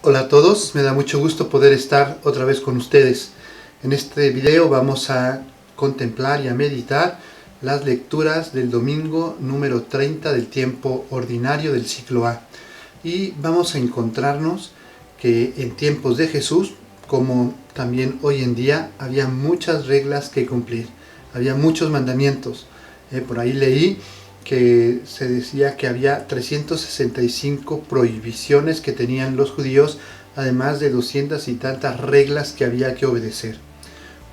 Hola a todos, me da mucho gusto poder estar otra vez con ustedes. En este video vamos a contemplar y a meditar las lecturas del domingo número 30 del tiempo ordinario del ciclo A. Y vamos a encontrarnos que en tiempos de Jesús, como también hoy en día, había muchas reglas que cumplir, había muchos mandamientos. Por ahí leí que se decía que había 365 prohibiciones que tenían los judíos, además de 200 y tantas reglas que había que obedecer.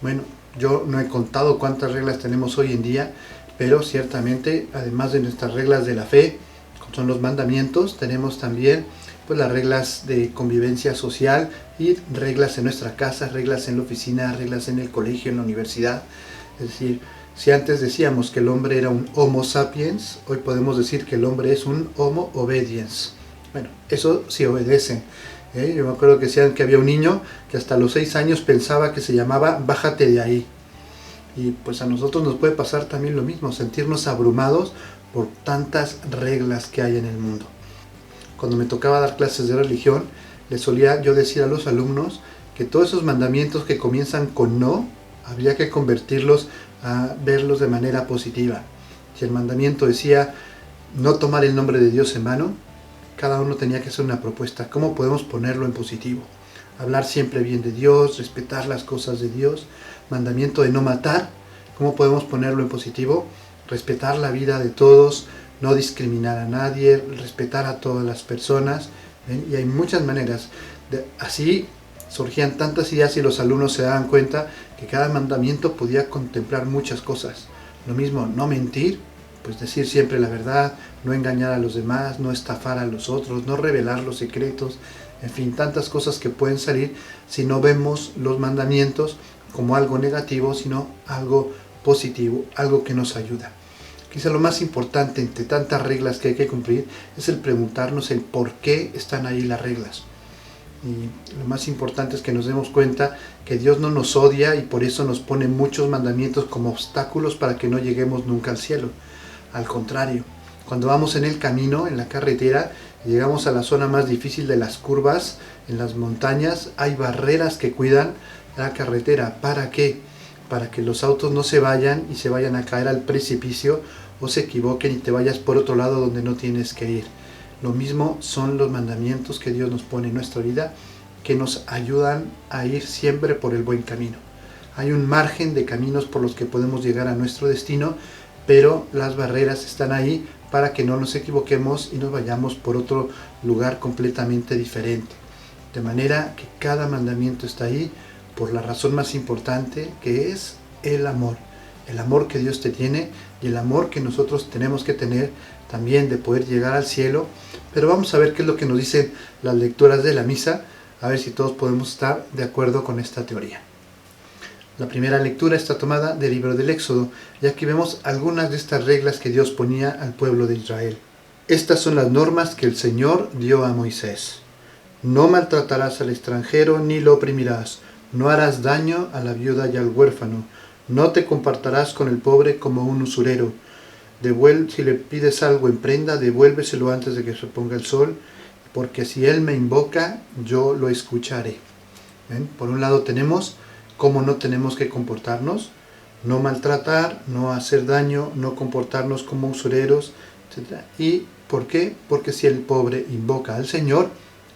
Bueno, yo no he contado cuántas reglas tenemos hoy en día, pero ciertamente, además de nuestras reglas de la fe, como son los mandamientos, tenemos también pues las reglas de convivencia social y reglas en nuestra casa, reglas en la oficina, reglas en el colegio, en la universidad. Es decir, si antes decíamos que el hombre era un Homo sapiens, hoy podemos decir que el hombre es un Homo obediens. Bueno, eso sí obedece. Yo me acuerdo que decían que había un niño que hasta los 6 años pensaba que se llamaba bájate de ahí. Y pues a nosotros nos puede pasar también lo mismo, sentirnos abrumados por tantas reglas que hay en el mundo. Cuando me tocaba dar clases de religión, les solía yo decir a los alumnos que todos esos mandamientos que comienzan con no, habría que convertirlos a verlos de manera positiva. Si el mandamiento decía no tomar el nombre de Dios en vano, cada uno tenía que hacer una propuesta. ¿Cómo podemos ponerlo en positivo? Hablar siempre bien de Dios, respetar las cosas de Dios. Mandamiento de no matar, ¿cómo podemos ponerlo en positivo? Respetar la vida de todos, no discriminar a nadie, respetar a todas las personas. ¿Ven? Y hay muchas maneras. Así surgían tantas ideas y los alumnos se daban cuenta que cada mandamiento podía contemplar muchas cosas. Lo mismo, no mentir, pues decir siempre la verdad, no engañar a los demás, no estafar a los otros, no revelar los secretos, en fin, tantas cosas que pueden salir si no vemos los mandamientos como algo negativo, sino algo positivo, algo que nos ayuda. Quizá lo más importante entre tantas reglas que hay que cumplir es el preguntarnos el por qué están ahí las reglas. Y lo más importante es que nos demos cuenta que Dios no nos odia y por eso nos pone muchos mandamientos como obstáculos para que no lleguemos nunca al cielo. Al contrario, cuando vamos en el camino, en la carretera, llegamos a la zona más difícil de las curvas, en las montañas, hay barreras que cuidan la carretera. ¿Para qué? Para que los autos no se vayan y se vayan a caer al precipicio o se equivoquen y te vayas por otro lado donde no tienes que ir. Lo mismo son los mandamientos que Dios nos pone en nuestra vida, que nos ayudan a ir siempre por el buen camino. Hay un margen de caminos por los que podemos llegar a nuestro destino, pero las barreras están ahí para que no nos equivoquemos y nos vayamos por otro lugar completamente diferente. De manera que cada mandamiento está ahí por la razón más importante, que es el amor. El amor que Dios te tiene y el amor que nosotros tenemos que tener también de poder llegar al cielo. Pero vamos a ver qué es lo que nos dicen las lecturas de la misa, a ver si todos podemos estar de acuerdo con esta teoría. La primera lectura está tomada del libro del Éxodo, y aquí vemos algunas de estas reglas que Dios ponía al pueblo de Israel. Estas son las normas que el Señor dio a Moisés. No maltratarás al extranjero ni lo oprimirás, no harás daño a la viuda y al huérfano, no te comportarás con el pobre como un usurero. Si le pides algo en prenda, devuélveselo antes de que se ponga el sol, porque si él me invoca, yo lo escucharé. ¿Ven? Por un lado tenemos cómo no tenemos que comportarnos, no maltratar, no hacer daño, no comportarnos como usureros, etc. ¿Y por qué? Porque si el pobre invoca al Señor,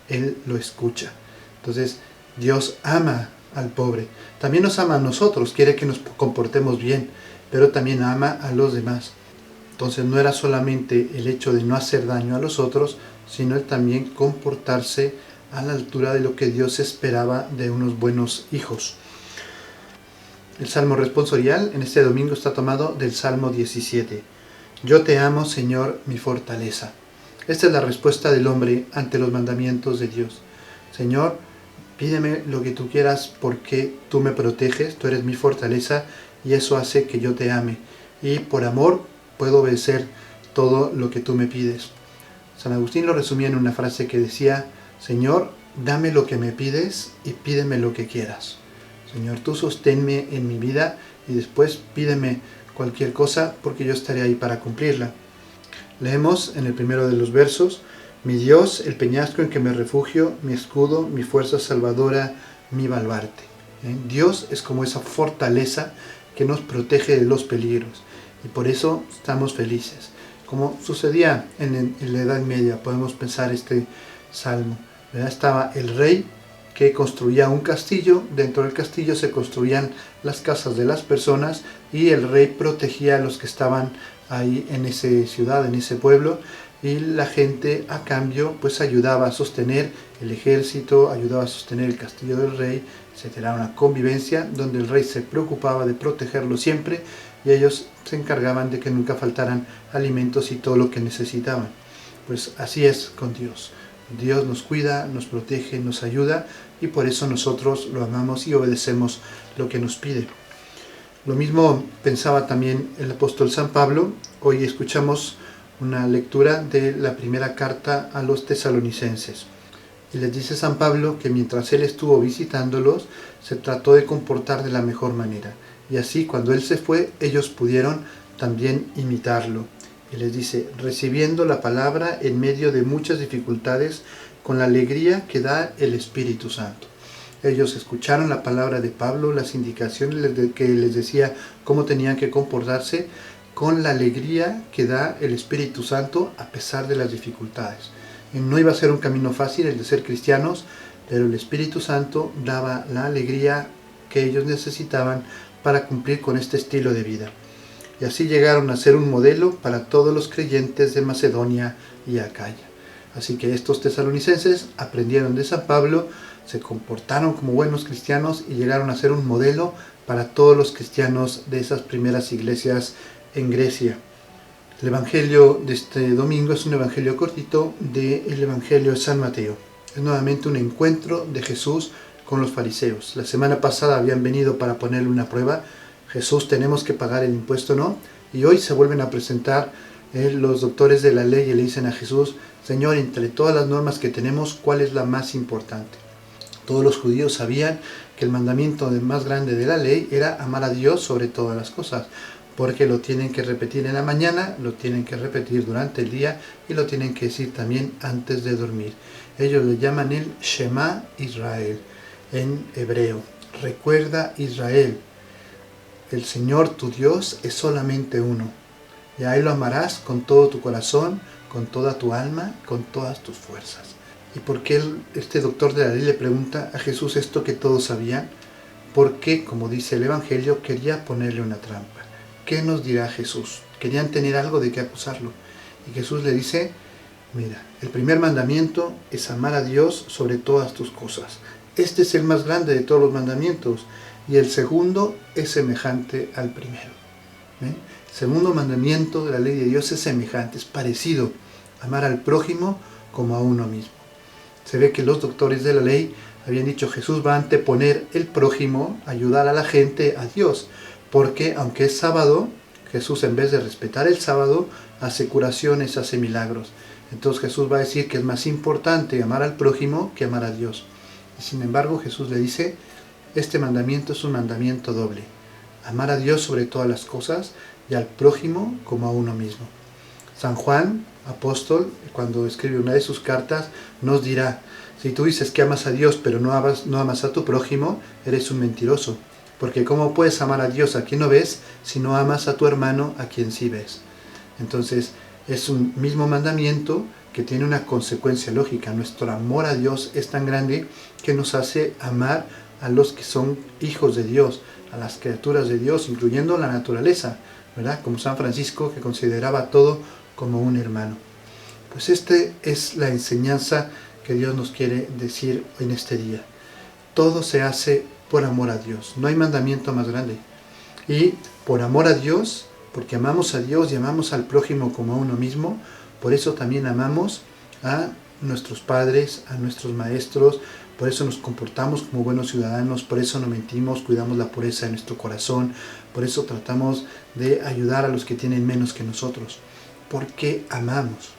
Él lo escucha. Entonces, Dios ama al pobre. También nos ama a nosotros, quiere que nos comportemos bien, pero también ama a los demás. Entonces no era solamente el hecho de no hacer daño a los otros, sino el también comportarse a la altura de lo que Dios esperaba de unos buenos hijos. El Salmo responsorial en este domingo está tomado del Salmo 17. Yo te amo, Señor, mi fortaleza. Esta es la respuesta del hombre ante los mandamientos de Dios. Señor, pídeme lo que tú quieras porque tú me proteges, tú eres mi fortaleza y eso hace que yo te ame. Y por amor puedo obedecer todo lo que tú me pides. San Agustín lo resumía en una frase que decía, Señor, dame lo que me pides y pídeme lo que quieras. Señor, tú sosténme en mi vida y después pídeme cualquier cosa porque yo estaré ahí para cumplirla. Leemos en el primero de los versos, Mi Dios, el peñasco en que me refugio, mi escudo, mi fuerza salvadora, mi baluarte. Dios es como esa fortaleza que nos protege de los peligros y por eso estamos felices. Como sucedía en la Edad Media, podemos pensar este salmo, ¿verdad? Estaba el rey que construía un castillo, dentro del castillo se construían las casas de las personas y el rey protegía a los que estaban ahí en esa ciudad, en ese pueblo, y la gente a cambio pues ayudaba a sostener el ejército, ayudaba a sostener el castillo del rey, etc. Era una convivencia donde el rey se preocupaba de protegerlo siempre y ellos se encargaban de que nunca faltaran alimentos y todo lo que necesitaban. Pues así es con Dios. Dios nos cuida, nos protege, nos ayuda y por eso nosotros lo amamos y obedecemos lo que nos pide. Lo mismo pensaba también el apóstol San Pablo. Hoy escuchamos una lectura de la primera carta a los tesalonicenses. Y les dice San Pablo que mientras él estuvo visitándolos, se trató de comportar de la mejor manera. Y así cuando él se fue, ellos pudieron también imitarlo. Y les dice, recibiendo la palabra en medio de muchas dificultades, con la alegría que da el Espíritu Santo. Ellos escucharon la palabra de Pablo, las indicaciones que les decía cómo tenían que comportarse, con la alegría que da el Espíritu Santo a pesar de las dificultades. No iba a ser un camino fácil el de ser cristianos, pero el Espíritu Santo daba la alegría que ellos necesitaban para cumplir con este estilo de vida. Y así llegaron a ser un modelo para todos los creyentes de Macedonia y Acaya. Así que estos tesalonicenses aprendieron de San Pablo, se comportaron como buenos cristianos y llegaron a ser un modelo para todos los cristianos de esas primeras iglesias en Grecia. El evangelio de este domingo es un evangelio cortito del evangelio de San Mateo. Es nuevamente un encuentro de Jesús con los fariseos. La semana pasada habían venido para ponerle una prueba. Jesús, ¿tenemos que pagar el impuesto o no? Y hoy se vuelven a presentar los doctores de la ley y le dicen a Jesús, Señor, entre todas las normas que tenemos, ¿cuál es la más importante? Todos los judíos sabían que el mandamiento más grande de la ley era amar a Dios sobre todas las cosas, porque lo tienen que repetir en la mañana, lo tienen que repetir durante el día y lo tienen que decir también antes de dormir. Ellos le llaman el Shema Israel en hebreo. Recuerda Israel, el Señor tu Dios es solamente uno. Y a Él lo amarás con todo tu corazón, con toda tu alma, con todas tus fuerzas. ¿Y por qué este doctor de la ley le pregunta a Jesús esto que todos sabían? Porque, como dice el Evangelio, quería ponerle una trampa. ¿Qué nos dirá Jesús? Querían tener algo de qué acusarlo. Y Jesús le dice, mira, el primer mandamiento es amar a Dios sobre todas tus cosas. Este es el más grande de todos los mandamientos. Y el segundo es semejante al primero. El segundo mandamiento de la ley de Dios es semejante, es parecido. Amar al prójimo como a uno mismo. Se ve que los doctores de la ley habían dicho, Jesús va a anteponer el prójimo, ayudar a la gente, a Dios. Porque aunque es sábado, Jesús en vez de respetar el sábado, hace curaciones, hace milagros. Entonces Jesús va a decir que es más importante amar al prójimo que amar a Dios. Y sin embargo Jesús le dice, este mandamiento es un mandamiento doble. Amar a Dios sobre todas las cosas y al prójimo como a uno mismo. San Juan, apóstol, cuando escribe una de sus cartas, nos dirá, si tú dices que amas a Dios pero no amas a tu prójimo, eres un mentiroso. Porque ¿cómo puedes amar a Dios a quien no ves si no amas a tu hermano a quien sí ves? Entonces es un mismo mandamiento que tiene una consecuencia lógica. Nuestro amor a Dios es tan grande que nos hace amar a los que son hijos de Dios, a las criaturas de Dios, incluyendo la naturaleza, ¿verdad? Como San Francisco, que consideraba todo como un hermano. Pues esta es la enseñanza que Dios nos quiere decir en este día. Todo se hace por amor a Dios. No hay mandamiento más grande. Y por amor a Dios, porque amamos a Dios y amamos al prójimo como a uno mismo, por eso también amamos a nuestros padres, a nuestros maestros, por eso nos comportamos como buenos ciudadanos, por eso no mentimos, cuidamos la pureza de nuestro corazón, por eso tratamos de ayudar a los que tienen menos que nosotros, porque amamos.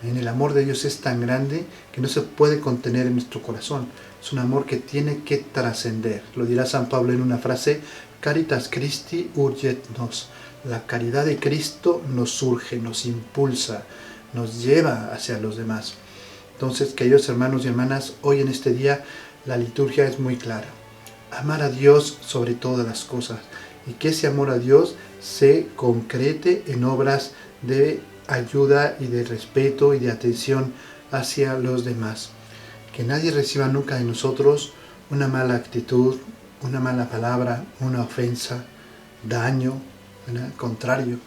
El amor de Dios es tan grande que no se puede contener en nuestro corazón. Es un amor que tiene que trascender. Lo dirá San Pablo en una frase, Caritas Christi urget nos. La caridad de Cristo nos surge, nos impulsa, nos lleva hacia los demás. Entonces, queridos hermanos y hermanas, hoy en este día la liturgia es muy clara. Amar a Dios sobre todas las cosas y que ese amor a Dios se concrete en obras de ayuda y de respeto y de atención hacia los demás. Que nadie reciba nunca de nosotros una mala actitud, una mala palabra, una ofensa, daño. Al contrario,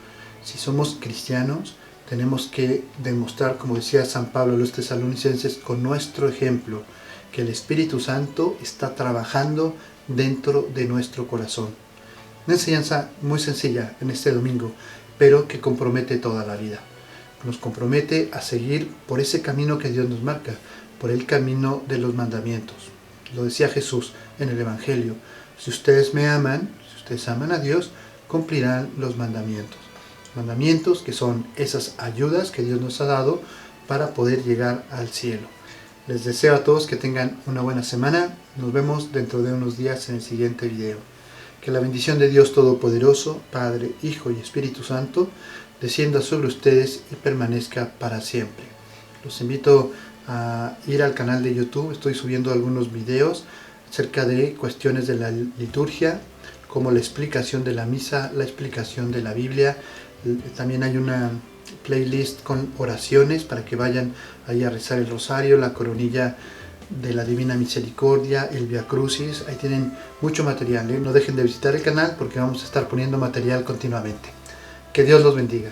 si somos cristianos, tenemos que demostrar, como decía San Pablo a los tesalonicenses, con nuestro ejemplo, que el Espíritu Santo está trabajando dentro de nuestro corazón. Una enseñanza muy sencilla en este domingo, pero que compromete toda la vida. Nos compromete a seguir por ese camino que Dios nos marca, por el camino de los mandamientos. Lo decía Jesús en el Evangelio: si ustedes me aman, si ustedes aman a Dios, cumplirán los mandamientos. Mandamientos que son esas ayudas que Dios nos ha dado para poder llegar al cielo. Les deseo a todos que tengan una buena semana. Nos vemos dentro de unos días en el siguiente video. Que la bendición de Dios Todopoderoso, Padre, Hijo y Espíritu Santo, descienda sobre ustedes y permanezca para siempre. Los invito a ir al canal de YouTube. Estoy subiendo algunos videos acerca de cuestiones de la liturgia, como la explicación de la misa, la explicación de la Biblia. También hay una playlist con oraciones para que vayan ahí a rezar el rosario, la coronilla de la Divina Misericordia, el Via Crucis. Ahí tienen mucho material, ¿eh? No dejen de visitar el canal porque vamos a estar poniendo material continuamente. Que Dios los bendiga.